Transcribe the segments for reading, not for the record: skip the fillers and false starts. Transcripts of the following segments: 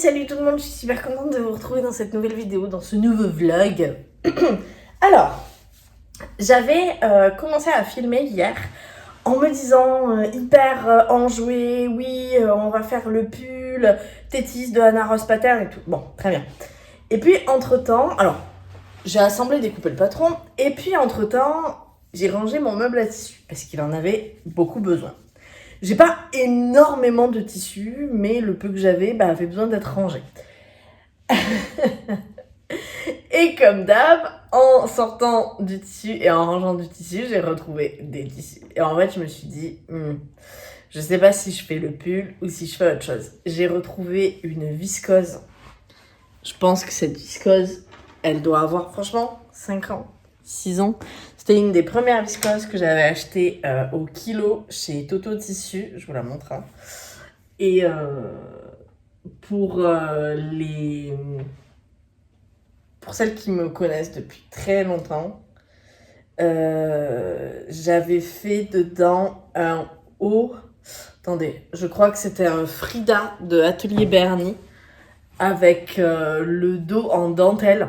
salut tout le monde, je suis super contente de vous retrouver dans cette nouvelle vidéo, dans ce nouveau vlog. Alors, j'avais commencé à filmer hier en me disant hyper enjouée, oui, on va faire le pull Tétis de Anna Rose Pattern et tout. Bon, très bien. Et puis entre-temps, alors, j'ai assemblé découpé le patron, et puis entre-temps, j'ai rangé mon meuble à tissu parce qu'il en avait beaucoup besoin. J'ai pas énormément de tissu, mais le peu que j'avais avait besoin d'être rangé. Et comme d'hab, en sortant du tissu et en rangeant du tissu, j'ai retrouvé des tissus. Et en fait, je me suis dit, je sais pas si je fais le pull ou si je fais autre chose. J'ai retrouvé une viscose. Je pense que cette viscose, elle doit avoir franchement 5 ans, 6 ans. C'était une des premières viscoses que j'avais achetées au kilo chez Toto Tissu. Je vous la montre. Hein. Et pour celles qui me connaissent depuis très longtemps, j'avais fait dedans un haut. Attendez, je crois que c'était un Frida de Atelier Bernie avec le dos en dentelle.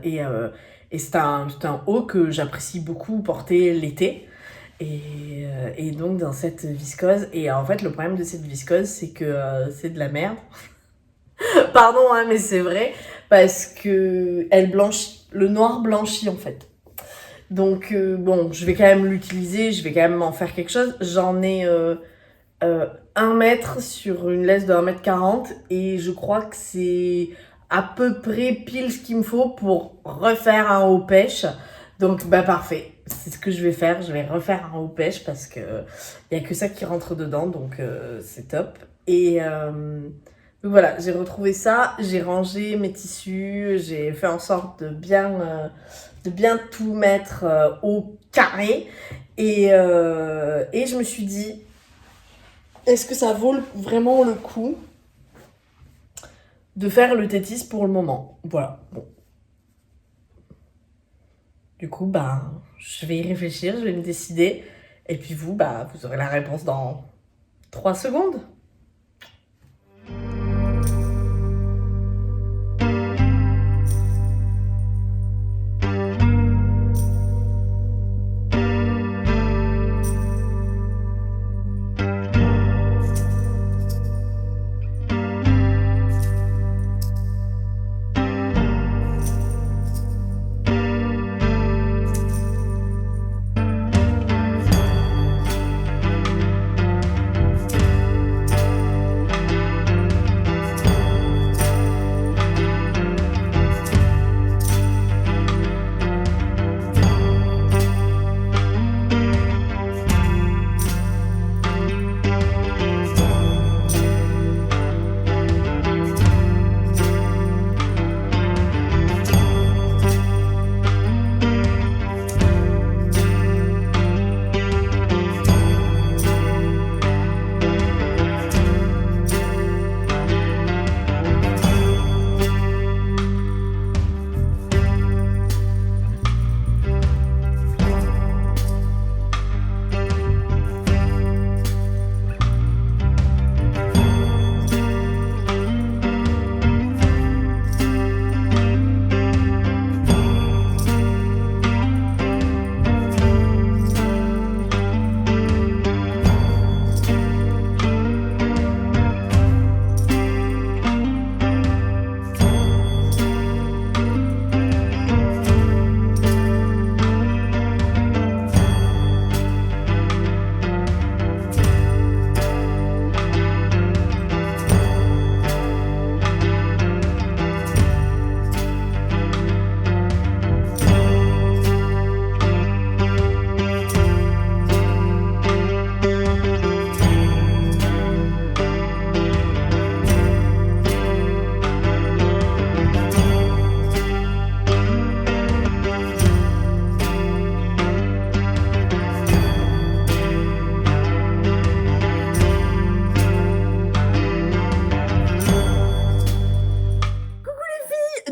Et c'est un haut que j'apprécie beaucoup porter l'été. Et donc dans cette viscose. Et en fait, le problème de cette viscose, c'est que c'est de la merde. Pardon, hein, mais c'est vrai. Parce que elle blanchit. Le noir blanchit en fait. Donc bon, je vais quand même l'utiliser. Je vais quand même en faire quelque chose. J'en ai 1 mètre sur une laisse de 1,40 m. Et je crois que c'est à peu près pile ce qu'il me faut pour refaire un haut pêche. Donc parfait, c'est ce que je vais faire. Je vais refaire un haut pêche parce que il y a que ça qui rentre dedans, donc c'est top. Et donc voilà, j'ai retrouvé ça, j'ai rangé mes tissus, j'ai fait en sorte de bien tout mettre au carré. Et je me suis dit, est-ce que ça vaut vraiment le coup de faire le Tétis pour le moment? Voilà, bon. Du coup, je vais y réfléchir, je vais me décider. Et puis vous aurez la réponse dans 3 secondes.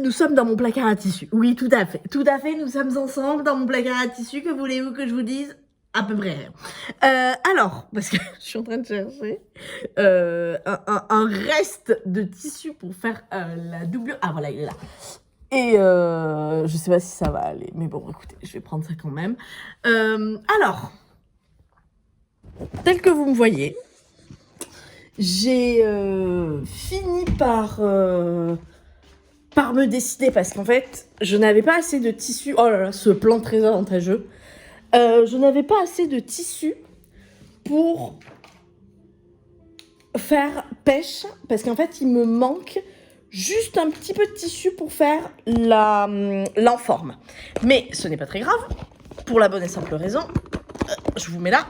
Nous sommes dans mon placard à tissu. Oui, tout à fait. Tout à fait, nous sommes ensemble dans mon placard à tissu. Que voulez-vous que je vous dise? À peu près rien. Alors, parce que je suis en train de chercher un reste de tissu pour faire la doublure. Ah voilà, il est là. Et je sais pas si ça va aller, mais bon, écoutez, je vais prendre ça quand même. Alors, tel que vous me voyez, j'ai fini par me décider parce qu'en fait, je n'avais pas assez de tissu. Oh là là, ce plan très avantageux. Je n'avais pas assez de tissu pour faire pêche parce qu'en fait, il me manque juste un petit peu de tissu pour faire l'enforme. Mais ce n'est pas très grave, pour la bonne et simple raison. Je vous mets là,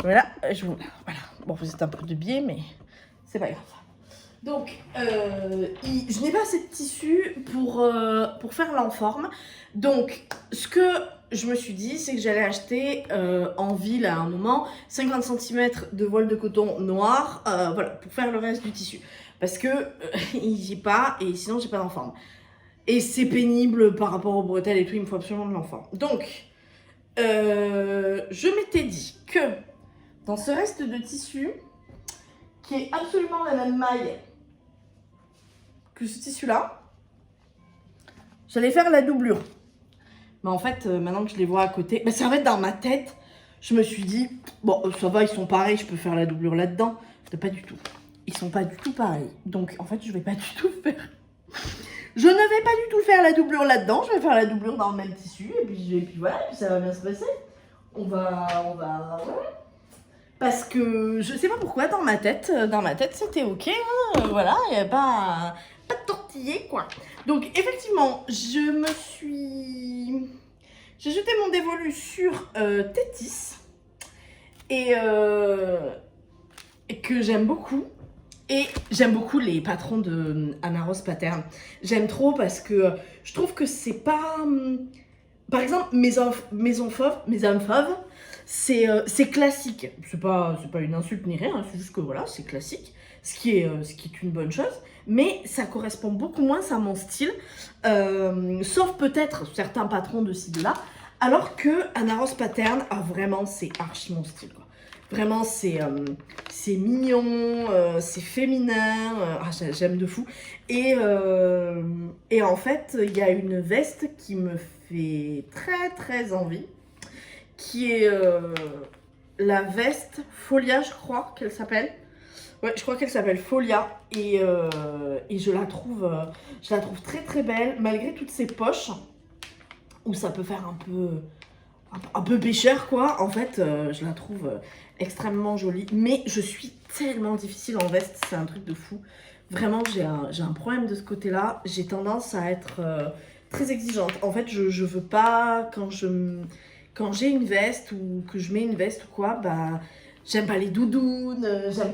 voilà, je vous voilà. Bon, vous êtes un peu de biais, mais c'est pas grave. Donc, je n'ai pas assez de tissu pour faire l'enforme. Donc, ce que je me suis dit, c'est que j'allais acheter en ville à un moment 50 cm de voile de coton noir, voilà, pour faire le reste du tissu. Parce que j'y ai pas, et sinon j'ai pas d'enforme. Et c'est pénible par rapport aux bretelles et tout, il me faut absolument de l'enforme. Donc, je m'étais dit que dans ce reste de tissu, qui est absolument la même maille que ce tissu-là, j'allais faire la doublure. Mais en fait, maintenant que je les vois à côté, ça va être dans ma tête. Je me suis dit, bon, ça va, ils sont pareils, je peux faire la doublure là-dedans. Pas du tout. Ils sont pas du tout pareils. Donc, en fait, je vais pas du tout faire. Je ne vais pas du tout faire la doublure là-dedans. Je vais faire la doublure dans le même tissu. Et puis voilà, et puis ça va bien se passer. On va. Voilà. Parce que je sais pas pourquoi, dans ma tête, c'était ok. Hein, voilà, il n'y a pas de tortillé, quoi. Donc, effectivement, j'ai jeté mon dévolu sur Tétis. Et que j'aime beaucoup. Et j'aime beaucoup les patrons de Anna Rose Pattern. J'aime trop parce que je trouve que c'est pas... Par exemple, mes hommes fauves, c'est classique. C'est pas une insulte ni rien, c'est juste que voilà, c'est classique. Ce qui est une bonne chose. Mais ça correspond beaucoup moins à mon style. Sauf peut-être certains patrons de ci, de là. Alors que Anna Rose Pattern, vraiment, c'est archi mon style, quoi. Vraiment, c'est mignon, c'est féminin, j'aime de fou. Et en fait, il y a une veste qui me fait très très envie, qui est la veste Folia, je crois qu'elle s'appelle. Ouais, je crois qu'elle s'appelle Folia et je la trouve très très belle, malgré toutes ses poches, où ça peut faire un peu pêcheur, quoi. En fait, je la trouve extrêmement jolie. Mais je suis tellement difficile en veste, c'est un truc de fou. Vraiment, j'ai un problème de ce côté-là. J'ai tendance à être très exigeante. En fait, je veux pas, quand j'ai une veste ou que je mets une veste ou quoi, j'aime pas les doudounes, j'aime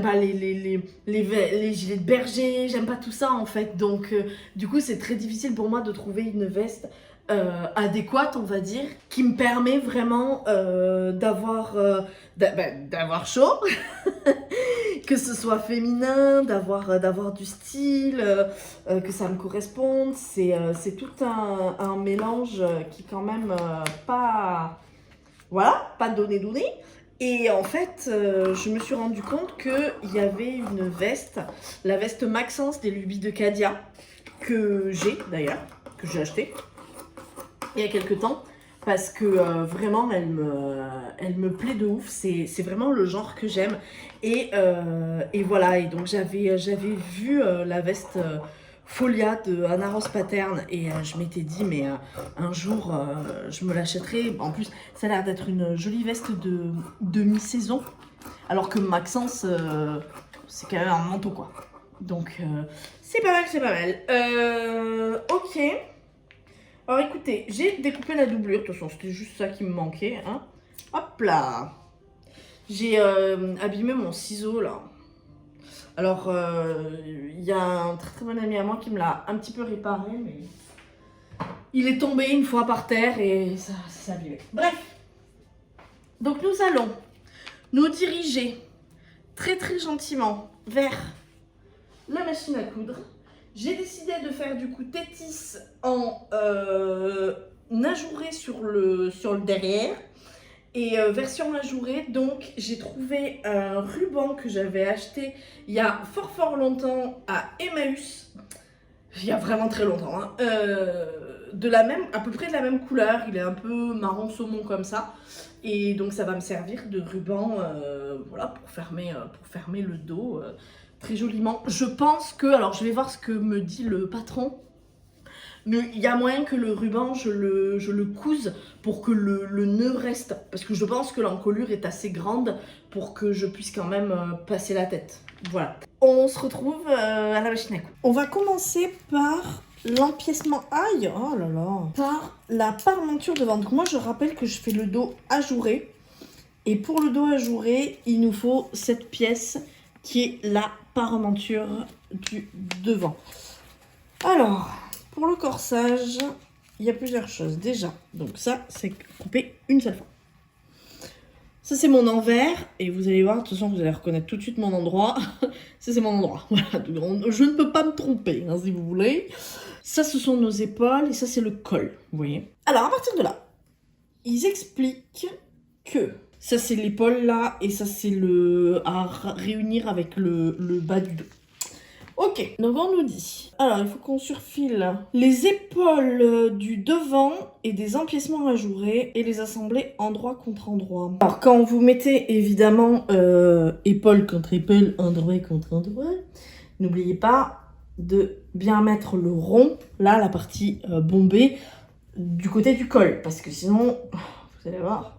pas les gilets de berger, j'aime pas tout ça en fait. Donc, du coup, c'est très difficile pour moi de trouver une veste adéquate, on va dire, qui me permet vraiment d'avoir chaud, que ce soit féminin, d'avoir du style, que ça me corresponde. C'est tout un mélange qui quand même pas... Voilà, pas donné. Et en fait, je me suis rendu compte qu'il y avait une veste, la veste Maxence des Lubies de Cadia, que j'ai d'ailleurs, que j'ai acheté il y a quelques temps, parce que vraiment elle me plaît de ouf, c'est vraiment le genre que j'aime. Et voilà, et donc j'avais vu la veste Folia de Anna Rose Pattern et je m'étais dit mais un jour je me l'achèterai. En plus ça a l'air d'être une jolie veste de mi-saison, alors que Maxence c'est quand même un manteau, quoi. Donc c'est pas mal. Ok. Alors écoutez, j'ai découpé la doublure, de toute façon c'était juste ça qui me manquait, hein. Hop là. J'ai abîmé mon ciseau là. Alors il y a un très très bon ami à moi qui me l'a un petit peu réparé, mais il est tombé une fois par terre et ça s'est abîmé. Bref, donc nous allons nous diriger très très gentiment vers la machine à coudre. J'ai décidé de faire du coup Tétis en ajouré sur le derrière Et version ajourée, donc j'ai trouvé un ruban que j'avais acheté il y a fort longtemps à Emmaüs. Il y a vraiment très longtemps, hein. À peu près de la même couleur, il est un peu marron saumon comme ça. Et donc ça va me servir de ruban voilà, pour fermer le dos très joliment. Je pense que, alors je vais voir ce que me dit le patron, mais il y a moyen que le ruban, je le couse pour que le nœud reste. Parce que je pense que l'encolure est assez grande pour que je puisse quand même passer la tête. Voilà. On se retrouve à la machine à coudre. On va commencer par l'empiècement. Aïe, oh là là. Par la parmenture devant. Donc moi, je rappelle que je fais le dos ajouré. Et pour le dos ajouré, il nous faut cette pièce qui est la parmenture du devant. Alors, pour le corsage, il y a plusieurs choses. Déjà, donc ça, c'est coupé une seule fois. Ça, c'est mon envers. Et vous allez voir, de toute façon, vous allez reconnaître tout de suite mon endroit. Ça, c'est mon endroit. Voilà. Je ne peux pas me tromper, hein, si vous voulez. Ça, ce sont nos épaules. Et ça, c'est le col. Vous voyez. Alors, à partir de là, ils expliquent que ça, c'est l'épaule là. Et ça, c'est à réunir avec le bas du dos. Ok, donc on nous dit, alors il faut qu'on surfile les épaules du devant et des empiècements ajourés et les assembler endroit contre endroit. Alors quand vous mettez évidemment épaule contre épaule, endroit contre endroit, n'oubliez pas de bien mettre le rond, là la partie bombée, du côté du col, parce que sinon, vous allez voir,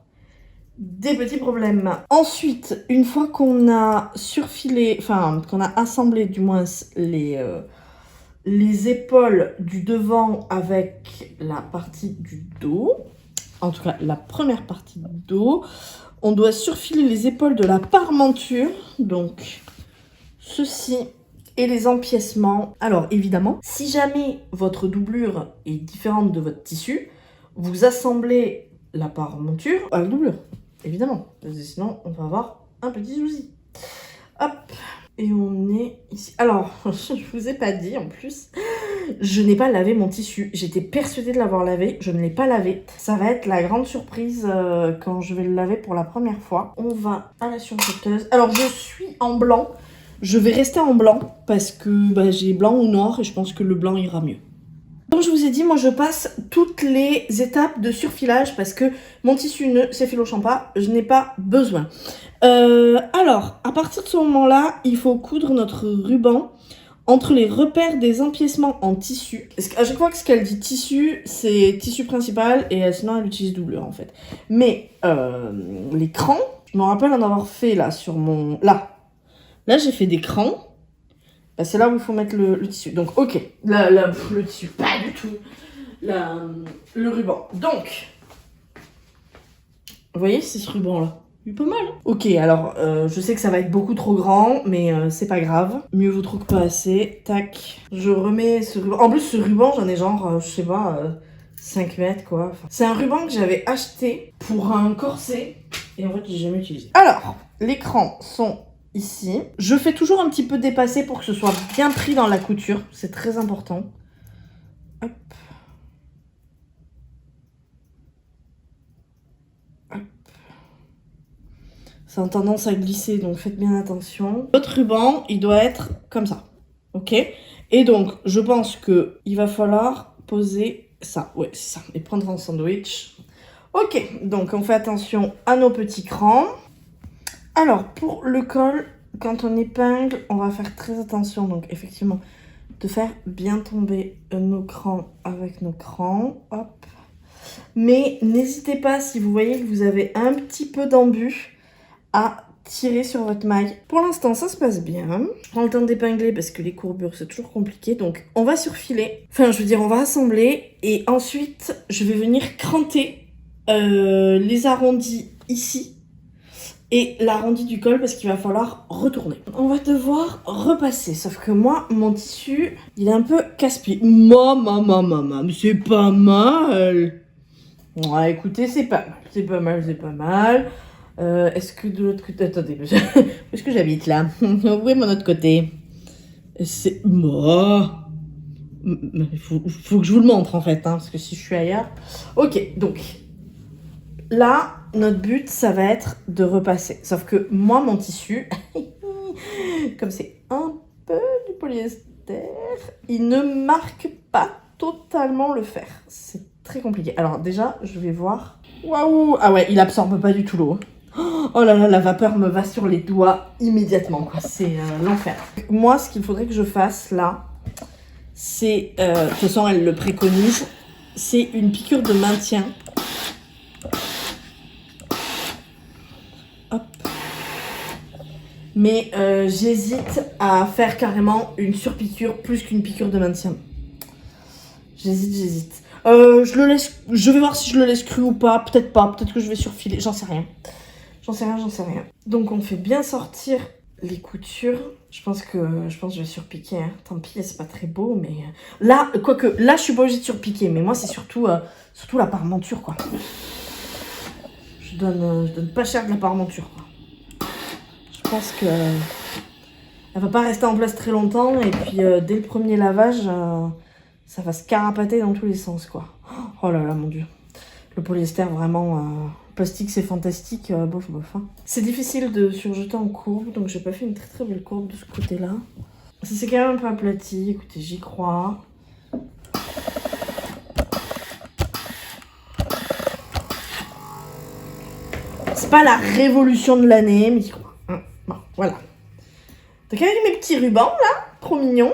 des petits problèmes. Ensuite, une fois qu'on a surfilé, enfin qu'on a assemblé du moins les épaules du devant avec la partie du dos, en tout cas la première partie du dos, on doit surfiler les épaules de la parmenture, donc ceci, et les empiècements. Alors évidemment, si jamais votre doublure est différente de votre tissu, vous assemblez la parmenture à la doublure. Évidemment, parce que sinon on va avoir un petit souci. Hop, et on est ici. Alors, je vous ai pas dit en plus, je n'ai pas lavé mon tissu. J'étais persuadée de l'avoir lavé, je ne l'ai pas lavé. Ça va être la grande surprise quand je vais le laver pour la première fois. On va à la surjeteuse. Alors, je suis en blanc. Je vais rester en blanc parce que j'ai blanc ou noir et je pense que le blanc ira mieux. Comme je vous ai dit, moi je passe toutes les étapes de surfilage parce que mon tissu ne s'effilochant pas, je n'ai pas besoin. Alors, à partir de ce moment-là, il faut coudre notre ruban entre les repères des empiècements en tissu. À chaque fois que ce qu'elle dit tissu, c'est tissu principal et sinon elle utilise doublure en fait. Mais les crans, je me rappelle en avoir fait là sur mon... Là j'ai fait des crans. C'est là où il faut mettre le tissu. Donc, ok. Le tissu, pas du tout. Le ruban. Donc, vous voyez, c'est ce ruban-là. Il est pas mal. Hein. Ok, alors, je sais que ça va être beaucoup trop grand, mais c'est pas grave. Mieux vaut trop que pas assez. Tac. Je remets ce ruban. En plus, ce ruban, j'en ai genre, je sais pas, 5 mètres, quoi. Enfin, c'est un ruban que j'avais acheté pour un corset. Et en fait, j'ai jamais utilisé. Alors, les crans sont... ici. Je fais toujours un petit peu dépasser pour que ce soit bien pris dans la couture. C'est très important. Hop. Hop. Ça a tendance à glisser, donc faites bien attention. Votre ruban, il doit être comme ça. Ok? Et donc, je pense qu'il va falloir poser ça. Ouais, c'est ça. Et prendre un sandwich. Ok, donc on fait attention à nos petits crans. Alors, pour le col... Quand on épingle, on va faire très attention, donc effectivement, de faire bien tomber nos crans avec nos crans. Hop. Mais n'hésitez pas, si vous voyez que vous avez un petit peu d'embut, à tirer sur votre maille. Pour l'instant, ça se passe bien. Je prends le temps d'épingler parce que les courbures, c'est toujours compliqué. Donc, on va surfiler. Enfin, je veux dire, on va assembler. Et ensuite, je vais venir cranter les arrondis ici. Et l'arrondi du col parce qu'il va falloir retourner. On va devoir repasser. Sauf que moi, mon tissu, il est un peu casse-pied. Mais c'est pas mal. Ouais, écoutez, c'est pas mal. C'est pas mal, c'est pas mal. Est-ce que de l'autre côté... Attendez, où est-ce que j'habite là? Où est mon autre côté? C'est... Moi... Il faut que je vous le montre en fait, hein, parce que si je suis ailleurs... Ok, donc... là, notre but, ça va être de repasser. Sauf que moi, mon tissu, comme c'est un peu du polyester, il ne marque pas totalement le fer. C'est très compliqué. Alors déjà, je vais voir. Waouh! Ah ouais, il absorbe pas du tout l'eau. Oh là là, la vapeur me va sur les doigts immédiatement, quoi. C'est l'enfer. Moi, ce qu'il faudrait que je fasse là, c'est, de toute façon, elle le préconise, c'est une piqûre de maintien. Hop. Mais j'hésite à faire carrément une surpiqûre plus qu'une piqûre de maintien. J'hésite. Je vais voir si je le laisse cru ou pas. Peut-être pas. Peut-être que je vais surfiler. J'en sais rien. J'en sais rien. Donc on fait bien sortir les coutures. Je pense que je vais surpiquer. Hein. Tant pis, c'est pas très beau, mais là, quoique, là je suis pas obligée de surpiquer. Mais moi c'est surtout la parmenture, quoi. Je donne pas cher de la parmenture, quoi. Je pense que elle va pas rester en place très longtemps. Et puis dès le premier lavage, ça va se carapater dans tous les sens, quoi. Oh là là, mon Dieu. Le polyester, vraiment, plastique, c'est fantastique, bof. Hein. C'est difficile de surjeter en courbe, donc j'ai pas fait une très très belle courbe de ce côté-là. Ça s'est quand même un peu aplati, écoutez, j'y crois. C'est pas la révolution de l'année, mais j'y crois. Bon, voilà. Donc avec mes petits rubans, là, trop mignons.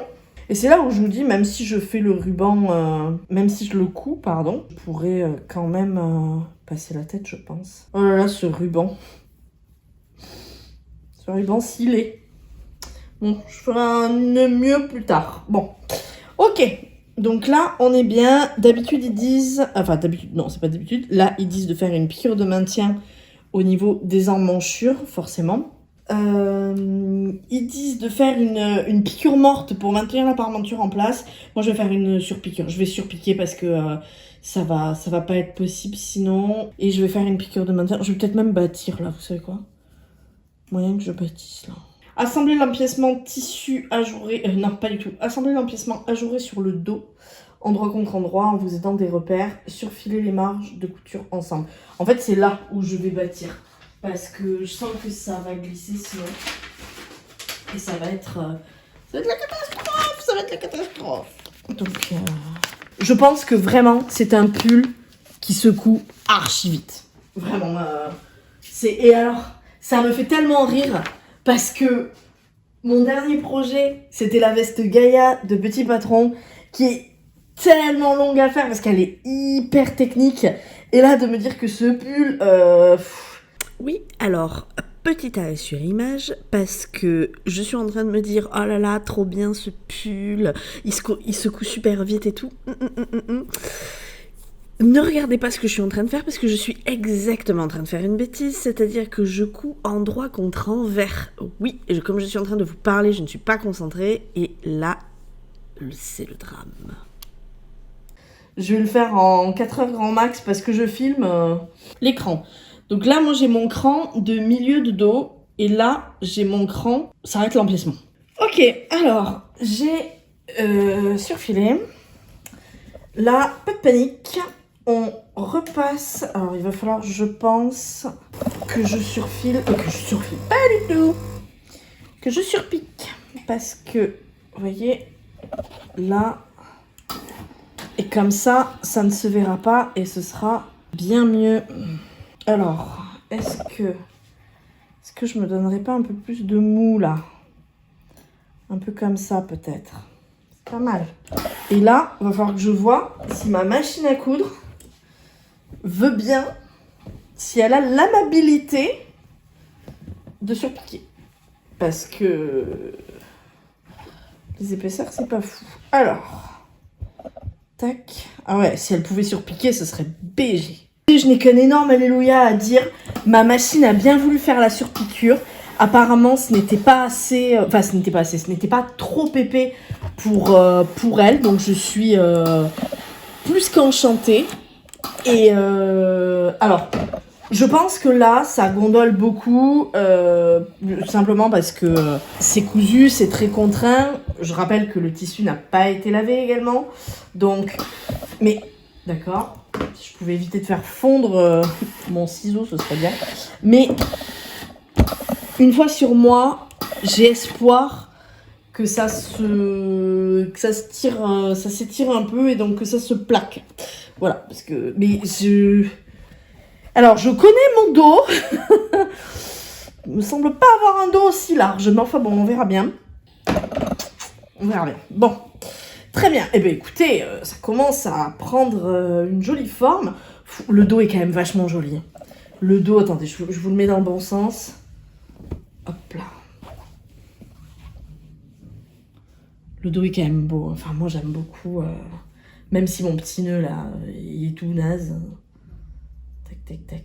Et c'est là où je vous dis, même si je fais le ruban, même si je le couds, pardon, je pourrais quand même passer la tête, je pense. Oh là là, ce ruban. Ce ruban scellé. Bon, je ferai un mieux plus tard. Bon, ok. Donc là, on est bien. D'habitude, ils disent... Enfin, d'habitude, non, c'est pas d'habitude. Là, ils disent de faire une piqûre de maintien au niveau des emmanchures, forcément. Ils disent de faire une piqûre morte pour maintenir la parmenture en place. Moi je vais faire une surpiqûre. Je vais surpiquer parce que ça va pas être possible sinon. Et je vais faire une piqûre de maintien. Je vais peut-être même bâtir là, vous savez quoi? Moyen que je bâtisse là. Assembler l'empiècement tissu ajouré. Non, pas du tout. Assembler l'empiècement ajouré sur le dos, endroit contre endroit, en vous aidant des repères. Surfiler les marges de couture ensemble. En fait, c'est là où je vais bâtir. Parce que je sens que ça va glisser sinon. Et ça va être la catastrophe. Ça va être la catastrophe. Donc, je pense que vraiment, c'est un pull qui secoue archi vite. Vraiment. Et alors, ça me fait tellement rire parce que mon dernier projet, c'était la veste Gaïa de Petit Patron qui est tellement longue à faire parce qu'elle est hyper technique. Et là, de me dire que ce pull... Oui, alors, petit arrêt sur image, parce que je suis en train de me dire, oh là là, trop bien ce pull, il secoue super vite et tout. Ne regardez pas ce que je suis en train de faire, parce que je suis exactement en train de faire une bêtise, c'est-à-dire que je couds endroit contre envers. Oui, comme je suis en train de vous parler, je ne suis pas concentrée, et là, c'est le drame. Je vais le faire en 4 heures grand max, parce que je filme l'écran. Donc là, moi, j'ai mon cran de milieu de dos. Et là, j'ai mon cran. Ça arrête l'empiècement. Ok, alors, j'ai surfilé. Là, pas de panique. On repasse. Alors, il va falloir, je pense, que je surfile. Que je surfile pas du tout. Que je surpique. Parce que, vous voyez, là. Et comme ça, ça ne se verra pas. Et ce sera bien mieux. Alors, est-ce que je me donnerais pas un peu plus de mou là? Un peu comme ça peut-être. C'est pas mal. Et là, il va falloir que je vois si ma machine à coudre veut bien, si elle a l'amabilité de surpiquer. Parce que les épaisseurs, c'est pas fou. Alors, tac. Ah ouais, si elle pouvait surpiquer, ce serait BG. Je n'ai qu'un énorme alléluia à dire. Ma machine a bien voulu faire la surpiqûre. Apparemment, ce n'était pas assez... Enfin, ce n'était pas trop épais pour elle. Donc, je suis plus qu'enchantée. Et alors, je pense que là, ça gondole beaucoup. Simplement parce que c'est cousu, c'est très contraint. Je rappelle que le tissu n'a pas été lavé également. Donc, mais... D'accord. Si je pouvais éviter de faire fondre mon ciseau, ce serait bien. Mais une fois sur moi, j'ai espoir que ça s'étire un peu et donc que ça se plaque. Voilà, parce que... Alors, je connais mon dos. Il me semble pas avoir un dos aussi large, mais enfin bon, on verra bien. On verra bien. Bon, très bien. Eh bien, écoutez, ça commence à prendre une jolie forme. Le dos est quand même vachement joli. Le dos, attendez, je vous le mets dans le bon sens. Hop là. Le dos est quand même beau. Enfin, moi, j'aime beaucoup. Même si mon petit nœud, là, il est tout naze. Tac, tac, tac.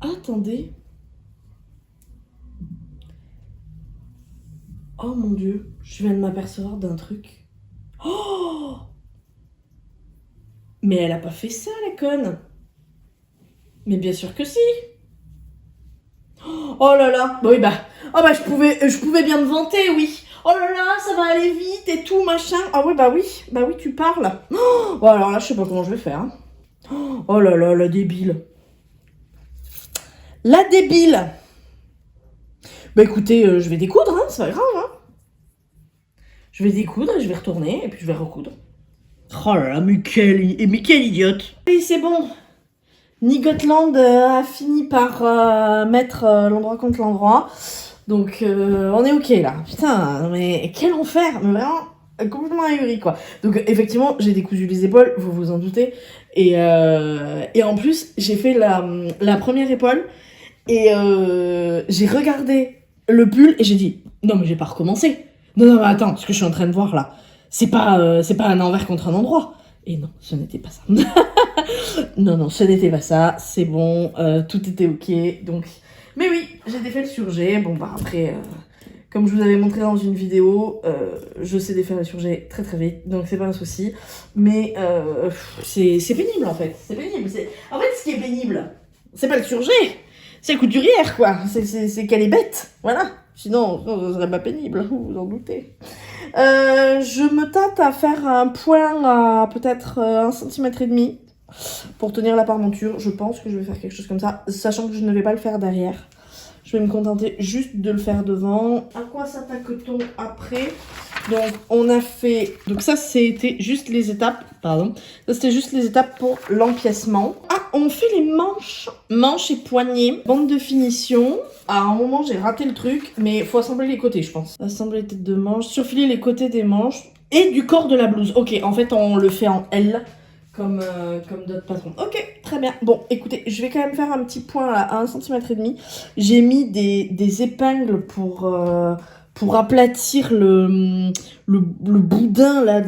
Attendez. Oh mon Dieu, je viens de m'apercevoir d'un truc. Oh! Mais elle a pas fait ça, la conne. Mais bien sûr que si. Oh là là. Oui, bah. Oh bah, je pouvais bien me vanter, oui. Oh là là, ça va aller vite et tout, machin. Ah oui, bah oui. Bah oui, tu parles. Oh, alors là, je sais pas comment je vais faire. Hein. Oh là là, la débile. La débile. Bah écoutez, je vais découdre, hein, c'est pas grave. Hein. Je vais découdre et je vais retourner et puis je vais recoudre. Oh là là, mais quelle idiote. Oui, c'est bon. Nigotland a fini par mettre l'endroit contre l'endroit. Donc, on est ok là. Putain, mais quel enfer. Mais vraiment, complètement ahuri quoi. Donc, effectivement, j'ai décousu les épaules, vous vous en doutez. Et en plus, j'ai fait la première épaule. Et j'ai regardé le pull et j'ai dit, non mais j'ai pas recommencé. Non, mais attends, ce que je suis en train de voir là, c'est pas un envers contre un endroit. Et non, ce n'était pas ça. non, ce n'était pas ça. C'est bon, tout était ok. Donc, mais oui, j'ai défait le surjet. Bon bah après, comme je vous avais montré dans une vidéo, je sais défaire le surjet très très vite, donc c'est pas un souci. Mais c'est pénible en fait. C'est pénible. En fait, ce qui est pénible, c'est pas le surjet. C'est la couturière, quoi. C'est qu'elle est bête. Voilà. Sinon, ce serait pas pénible, vous vous en doutez. Je me tâte à faire un point à peut-être 1,5 cm pour tenir la parmenture. Je pense que je vais faire quelque chose comme ça, sachant que je ne vais pas le faire derrière. Je vais me contenter juste de le faire devant. À quoi s'attaque-t-on après? Donc, on a fait... Donc ça, c'était juste les étapes. Pardon. Ça, c'était juste les étapes pour l'empiècement. Ah, on fait les manches. Manches et poignets. Bande de finition. À un moment, j'ai raté le truc. Mais il faut assembler les côtés, je pense. Assembler les têtes de manches. Surfiler les côtés des manches. Et du corps de la blouse. Ok, en fait, on le fait en L. Comme d'autres patrons. Ok, très bien. Bon, écoutez, je vais quand même faire un petit point là, à 1,5 cm. J'ai mis des épingles pour aplatir le boudin là,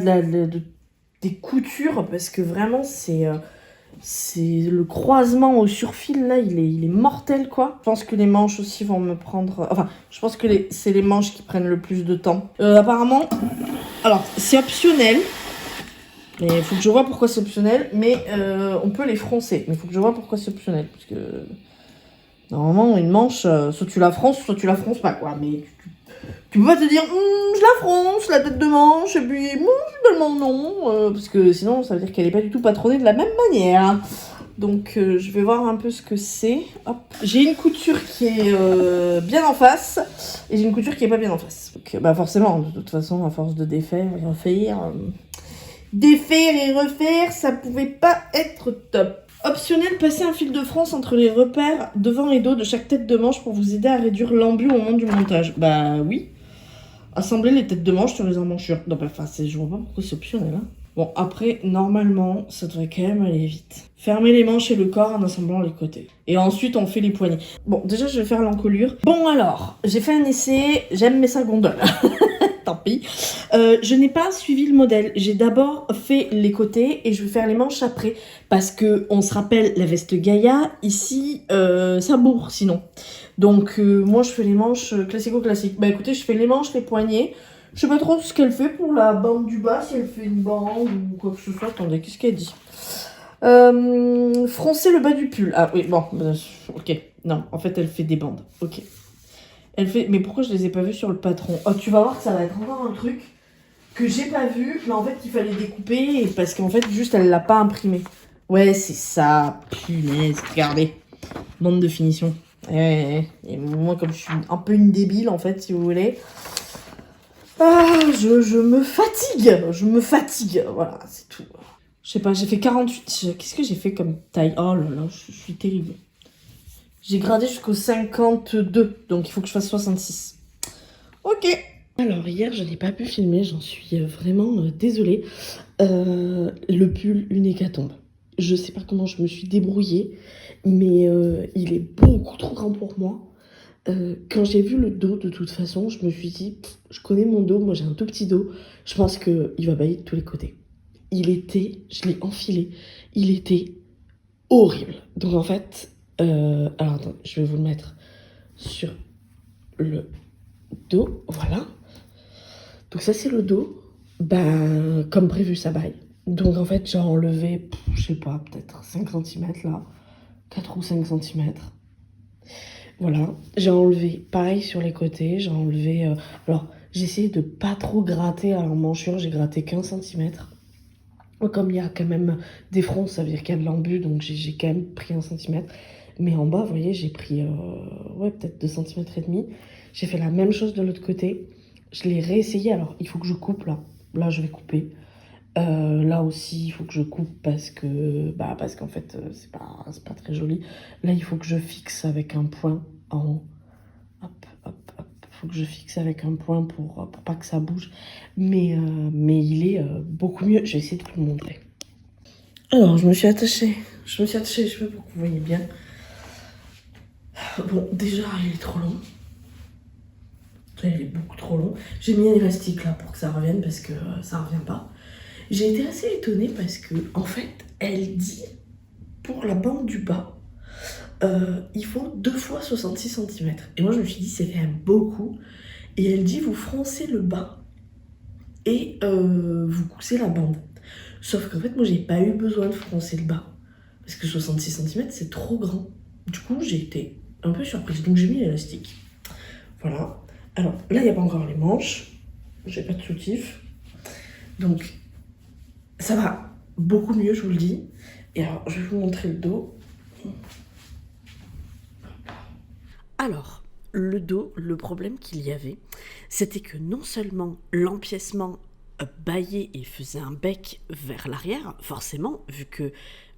des coutures. Parce que vraiment, c'est le croisement au surfil là, il est mortel quoi. Je pense que les manches aussi vont me prendre... Enfin, je pense que c'est les manches qui prennent le plus de temps. Apparemment, alors, c'est optionnel. Mais il faut que je vois pourquoi c'est optionnel. Mais on peut les froncer. Mais il faut que je vois pourquoi c'est optionnel. Parce que normalement, une manche, soit tu la fronces pas, quoi. Mais tu peux pas te dire, je la fronce, la tête de manche, et puis, finalement, non. Parce que sinon, ça veut dire qu'elle est pas du tout patronnée de la même manière. Donc, je vais voir un peu ce que c'est. Hop. J'ai une couture qui est bien en face. Et j'ai une couture qui est pas bien en face. Donc, bah forcément, de toute façon, à force de défaire et refaire... Défaire et refaire, ça pouvait pas être top. Optionnel, passer un fil de France entre les repères devant et dos de chaque tête de manche pour vous aider à réduire l'embu au moment du montage. Bah oui. Assembler les têtes de manche sur les emmanchures. Non, bah, enfin, je vois pas pourquoi c'est optionnel. Hein. Bon, après, normalement, ça devrait quand même aller vite. Fermer les manches et le corps en assemblant les côtés. Et ensuite, on fait les poignets. Bon, déjà, je vais faire l'encolure. Bon, alors, j'ai fait un essai. J'aime mes 5 gondoles. Tant pis. Je n'ai pas suivi le modèle. J'ai d'abord fait les côtés et je vais faire les manches après. Parce que, on se rappelle, la veste Gaïa, ici, ça bourre sinon. Donc, moi, je fais les manches classico-classiques. Bah écoutez, je fais les manches, les poignets. Je sais pas trop ce qu'elle fait pour la bande du bas, si elle fait une bande ou quoi que ce soit. Attendez, qu'est-ce qu'elle dit? Froncer le bas du pull. Ah oui, bon, ok. Non, en fait, elle fait des bandes. Ok. Elle fait, mais pourquoi je les ai pas vus sur le patron? Oh, tu vas voir que ça va être encore un truc que j'ai pas vu, mais en fait il fallait découper parce qu'en fait juste elle l'a pas imprimé. Ouais, c'est ça, punaise, regardez. Bande de finition. Et moi, comme je suis un peu une débile, en fait, si vous voulez. Ah, je me fatigue, voilà, c'est tout. Je sais pas, j'ai fait 48, qu'est-ce que j'ai fait comme taille? Oh là là, je suis terrible. J'ai gradé jusqu'au 52, donc il faut que je fasse 66. Ok. Alors hier, je n'ai pas pu filmer, j'en suis vraiment désolée. Le pull, une hécatombe. Je sais pas comment je me suis débrouillée, mais il est beaucoup trop grand pour moi. Quand j'ai vu le dos, de toute façon, je me suis dit, je connais mon dos, moi j'ai un tout petit dos, je pense qu'il va bailler de tous les côtés. Je l'ai enfilé, il était horrible. Donc en fait, alors attends, je vais vous le mettre sur le dos, voilà. Donc ça c'est le dos, ben comme prévu ça baille. Donc en fait j'ai enlevé, je sais pas, peut-être 5 cm là, 4 ou 5 cm. Voilà, j'ai enlevé pareil sur les côtés, j'ai enlevé... alors, j'ai essayé de pas trop gratter à l'emmanchure, j'ai gratté 15 cm. Comme il y a quand même des fronts, ça veut dire qu'il y a de l'embu, donc j'ai quand même pris 1 cm. Mais en bas, vous voyez, j'ai pris ouais, peut-être 2 cm et demi. J'ai fait la même chose de l'autre côté. Je l'ai réessayé, alors il faut que je coupe là. Là, je vais couper. Là aussi, il faut que je coupe parce qu'en fait, c'est pas très joli. Là, il faut que je fixe avec un point en haut. Hop, hop, hop. Il faut que je fixe avec un point pour pas que ça bouge. Mais il est beaucoup mieux. Je vais essayer de vous le montrer. Alors, je me suis attachée les cheveux pour que vous voyez bien. Bon, déjà, il est trop long. Il est beaucoup trop long. J'ai mis un élastique là pour que ça revienne parce que ça revient pas. J'ai été assez étonnée parce que, en fait, elle dit, pour la bande du bas, il faut 2 fois 66 cm. Et moi, je me suis dit, c'est quand même beaucoup. Et elle dit, vous froncez le bas et vous coussez la bande. Sauf qu'en fait, moi, j'ai pas eu besoin de froncer le bas. Parce que 66 cm, c'est trop grand. Du coup, j'ai été un peu surprise. Donc, j'ai mis l'élastique. Voilà. Alors, là, il n'y a pas encore les manches. J'ai pas de soutif. Donc, ça va beaucoup mieux, je vous le dis. Et alors, je vais vous montrer le dos. Alors, le dos, le problème qu'il y avait, c'était que non seulement l'empiècement bâillait et faisait un bec vers l'arrière, forcément, vu que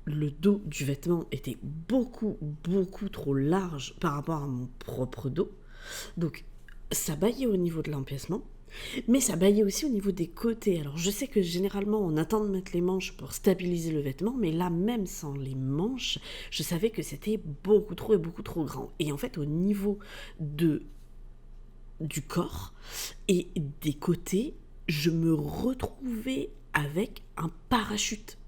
le dos du vêtement était beaucoup, beaucoup trop large par rapport à mon propre dos. Donc, ça bâillait au niveau de l'empiècement. Mais ça baillait aussi au niveau des côtés. Alors je sais que généralement on attend de mettre les manches pour stabiliser le vêtement, mais là même sans les manches, je savais que c'était beaucoup trop et beaucoup trop grand. Et en fait au niveau du corps et des côtés, je me retrouvais avec un parachute.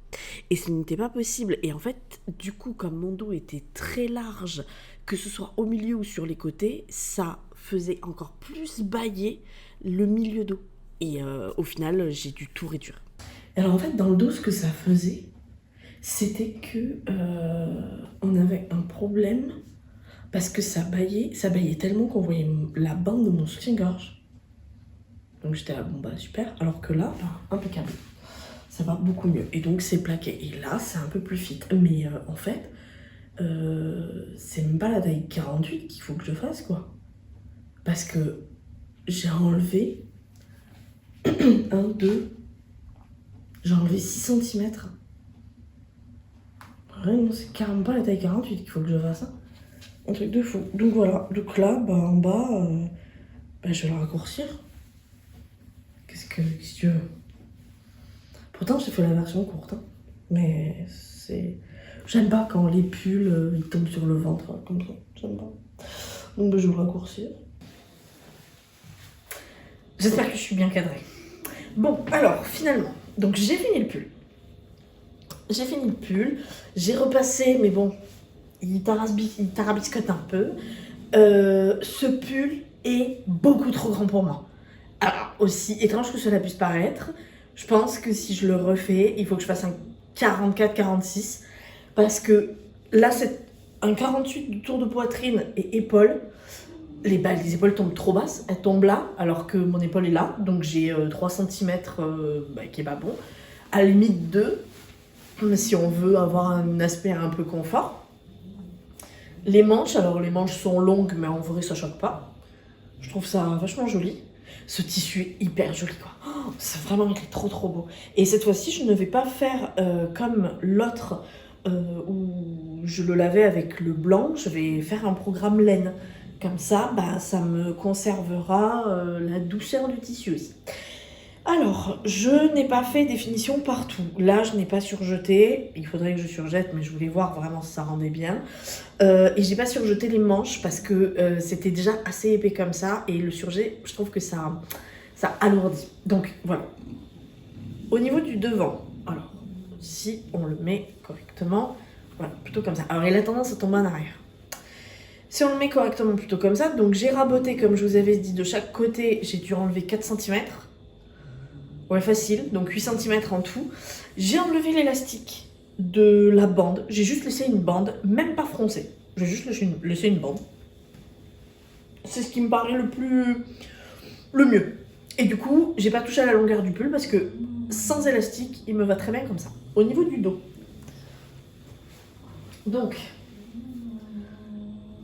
Et ce n'était pas possible. Et en fait, du coup, comme mon dos était très large, que ce soit au milieu ou sur les côtés, ça faisait encore plus bailler le milieu dos. Et au final, j'ai dû tout réduire. Alors en fait, dans le dos, ce que ça faisait, c'était que on avait un problème parce que ça baillait tellement qu'on voyait la bande de mon soutien-gorge. Donc j'étais là, bon bah super. Alors que là, impeccable. Ça va beaucoup mieux. Et donc c'est plaqué. Et là, c'est un peu plus fit. Mais en fait, c'est même pas la taille 48 qu'il faut que je fasse, quoi. Parce que j'ai enlevé 1, 2, j'ai enlevé 6 cm. Non, c'est carrément pas la taille 48 qu'il faut que je fasse. Hein. Un truc de fou. Donc voilà. Donc là, bah, en bas, je vais le raccourcir. Qu'est-ce que tu veux? Pourtant, j'ai fait la version courte. Hein. Mais c'est... J'aime pas quand les pulls, ils tombent sur le ventre, comme ça. J'aime pas. Donc je vais le raccourcir. J'espère que je suis bien cadrée. Bon, alors, finalement, donc j'ai fini le pull. J'ai repassé, mais bon, il tarabiscote un peu. Ce pull est beaucoup trop grand pour moi. Alors, aussi étrange que cela puisse paraître, je pense que si je le refais, il faut que je fasse un 44-46. Parce que là, c'est un 48 du tour de poitrine et épaules. les épaules tombent trop basses, elles tombent là, alors que mon épaule est là, donc j'ai 3 cm qui est pas bon. À la limite 2, si on veut avoir un aspect un peu confort. Les manches, alors les manches sont longues, mais en vrai ça choque pas. Je trouve ça vachement joli. Ce tissu est hyper joli, quoi. Oh, c'est vraiment, il est trop trop beau. Et cette fois-ci, je ne vais pas faire comme l'autre où je le lavais avec le blanc. Je vais faire un programme laine. Comme ça, bah, ça me conservera la douceur du tissu aussi. Alors, je n'ai pas fait des finitions partout. Là, je n'ai pas surjeté. Il faudrait que je surjette, mais je voulais voir vraiment si ça rendait bien. Et j'ai pas surjeté les manches parce que c'était déjà assez épais comme ça. Et le surjet, je trouve que ça alourdit. Donc, voilà. Au niveau du devant, alors, si on le met correctement, voilà, plutôt comme ça. Alors, il a tendance à tomber en arrière. Si on le met correctement, plutôt comme ça, donc j'ai raboté, comme je vous avais dit, de chaque côté, j'ai dû enlever 4 cm. Ouais, facile, donc 8 cm en tout. J'ai enlevé l'élastique de la bande. J'ai juste laissé une bande, même pas froncée. J'ai juste laissé une bande. C'est ce qui me paraît le mieux. Et du coup, j'ai pas touché à la longueur du pull parce que sans élastique, il me va très bien comme ça. Au niveau du dos. Donc,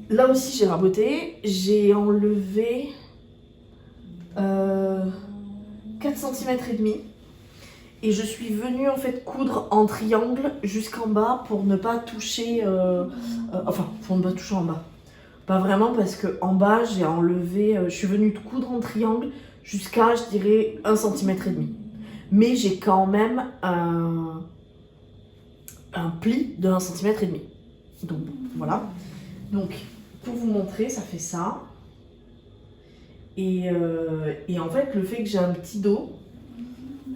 là aussi, j'ai raboté. J'ai enlevé 4 cm et demi. Et je suis venue en fait coudre en triangle jusqu'en bas pour ne pas toucher, pour ne pas toucher en bas. Pas vraiment parce que en bas j'ai enlevé, je suis venue coudre en triangle jusqu'à je dirais 1 cm et demi. Mais j'ai quand même un pli de 1 cm et demi. Donc voilà. Donc pour vous montrer, ça fait ça. Et en fait le fait que j'ai un petit dos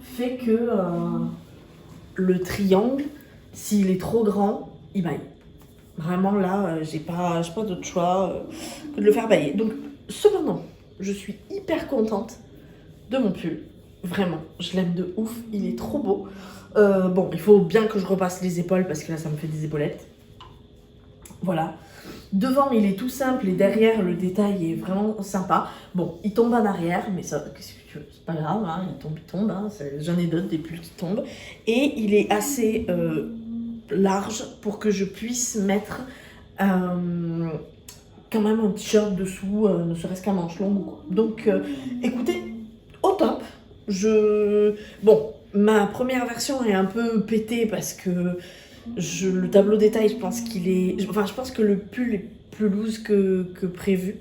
fait que le triangle, s'il est trop grand, il baille. Vraiment là, j'ai pas d'autre choix que de le faire bailler. Donc cependant, je suis hyper contente de mon pull. Vraiment, je l'aime de ouf, il est trop beau. Bon, il faut bien que je repasse les épaules parce que là ça me fait des épaulettes. Voilà. Devant, il est tout simple et derrière, le détail est vraiment sympa. Bon, il tombe en arrière, mais ça, qu'est-ce que tu veux, c'est pas grave, hein, il tombe. Hein, j'en ai d'autres, des pulls qui tombent. Et il est assez large pour que je puisse mettre quand même un t-shirt dessous, ne serait-ce qu'à manches longues. Donc, écoutez, au top. Bon, ma première version est un peu pétée parce que le tableau détail, je pense qu'il est... Enfin, je pense que le pull est plus loose que prévu.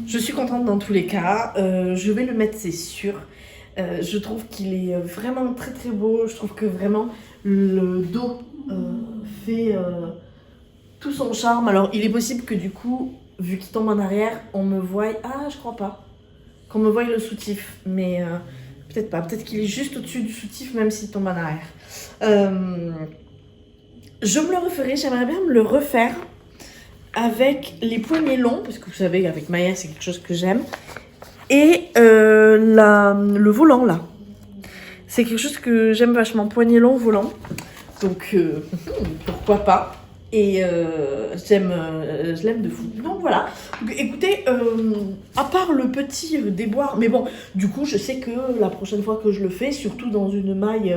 Je suis contente dans tous les cas. Je vais le mettre, c'est sûr. Je trouve qu'il est vraiment très très beau. Je trouve que vraiment le dos fait tout son charme. Alors, il est possible que du coup, vu qu'il tombe en arrière, on me voie... Ah, je crois pas. Qu'on me voie le soutif. Mais peut-être pas. Peut-être qu'il est juste au-dessus du soutif, même s'il tombe en arrière. Je me le referai, j'aimerais bien me le refaire avec les poignets longs, parce que vous savez, avec Maya, c'est quelque chose que j'aime. Et le volant, là. C'est quelque chose que j'aime vachement, poignets longs, volant. Donc, pourquoi pas. Et je l'aime de fou. Donc voilà. Donc, écoutez, à part le petit déboire, mais bon, du coup, je sais que la prochaine fois que je le fais, surtout dans une maille...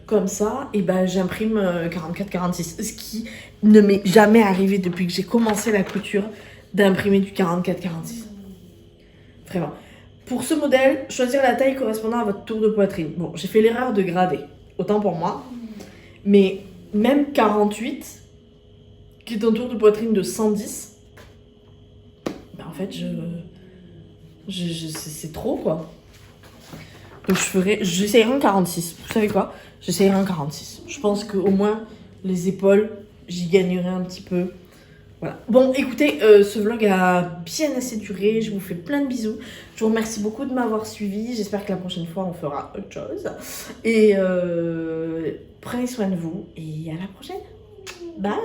comme ça, et ben j'imprime 44-46. Ce qui ne m'est jamais arrivé depuis que j'ai commencé la couture d'imprimer du 44-46. Vraiment. Pour ce modèle, choisir la taille correspondant à votre tour de poitrine. Bon, j'ai fait l'erreur de grader, autant pour moi. Mais même 48, qui est un tour de poitrine de 110, ben en fait, c'est trop quoi. Donc j'essayerai un 46. Vous savez quoi? J'essayerai un 46. Je pense qu'au moins, les épaules, j'y gagnerai un petit peu. Voilà. Bon, écoutez, ce vlog a bien assez duré. Je vous fais plein de bisous. Je vous remercie beaucoup de m'avoir suivi. J'espère que la prochaine fois, on fera autre chose. Et prenez soin de vous. Et à la prochaine. Bye!